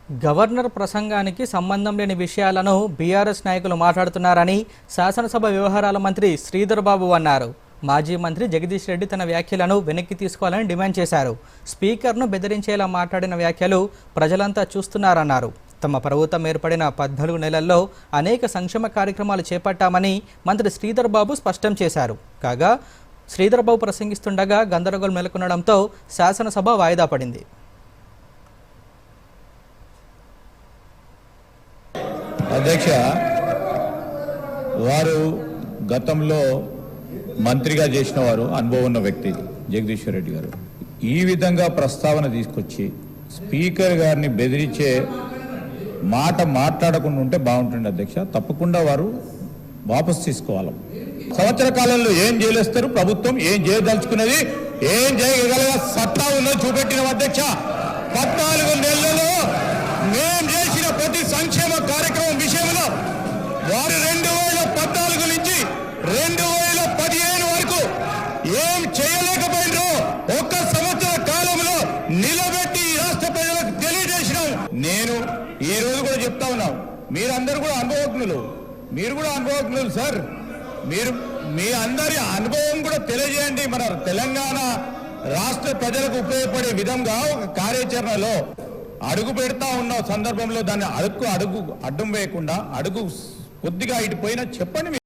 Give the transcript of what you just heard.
Governor ప్రసంగానికి సంబంధం లేని విషయాలను బీఆర్ఎస్ నాయకులు మాట్లాడుతున్నారని శాసనసభ వ్యవహారాల మంత్రి శ్రీధర్ బాబు అన్నారు. మాజీ మంత్రి జగదీష్ రెడ్డి తన వ్యాఖ్యలను వెనక్కి తీసుకోవాలని డిమాండ్ చేశారు. స్పీకర్ను బెదిరించేలా మాట్లాడిన వ్యాఖ్యలు ప్రజలంతా చూస్తున్నారన్నారు. తమ ప్రభుత్వం ఏర్పడిన 14 నెలల్లో అనేక సంక్షేమ కార్యక్రమాలు చేపట్టామని మంత్రి శ్రీధర్ బాబు స్పష్టం చేశారు. కాగా శ్రీధర్ బాబు ప్రసంగిస్తుండగా గందరగోళం నెలకొనడంతో శాసనసభ వాయిదా పడింది. అధ్యక్ష, వారు గతంలో మంత్రిగా చేసిన వారు, అనుభవం ఉన్న వ్యక్తి జగదీశ్వర్ రెడ్డి గారు ఈ విధంగా ప్రస్తావన తీసుకొచ్చి స్పీకర్ గారిని బెదిరించే మాట మాట్లాడకుండా ఉంటే బాగుంటుంది అధ్యక్ష. తప్పకుండా వారు వాపసు తీసుకోవాలి. సంవత్సర కాలంలో ఏం చేయలేస్తారు, ప్రభుత్వం ఏం చేయదలుచుకున్నది, ఏం చేయగల సత్తా ఉన్నది చూపెట్టిన అధ్యక్ష. 14 నెలలలో మేము చేసిన ప్రతి సంక్షేమ కార్యక్రమం విషయంలో వారు 2014 నుంచి 2015 వరకు ఏం చేయలేకపోయినో ఒక్క సంవత్సర కాలంలో నిలబెట్టి రాష్ట్ర ప్రజలకు తెలియజేసినాం. నేను ఈ రోజు కూడా చెప్తా ఉన్నాం, మీరందరూ కూడా అనుభవజ్ఞులు, మీరు కూడా అనుభవజ్ఞులు సార్. మీరు మీ అందరి అనుభవం కూడా తెలియజేయండి. మన తెలంగాణ రాష్ట్ర ప్రజలకు ఉపయోగపడే విధంగా ఒక కార్యాచరణలో అడుగు పెడతా ఉన్న సందర్భంలో దాన్ని అడుగు అడ్డం వేయకుండా అడుగు కొద్దిగా ఇటు పోయినా చెప్పండి.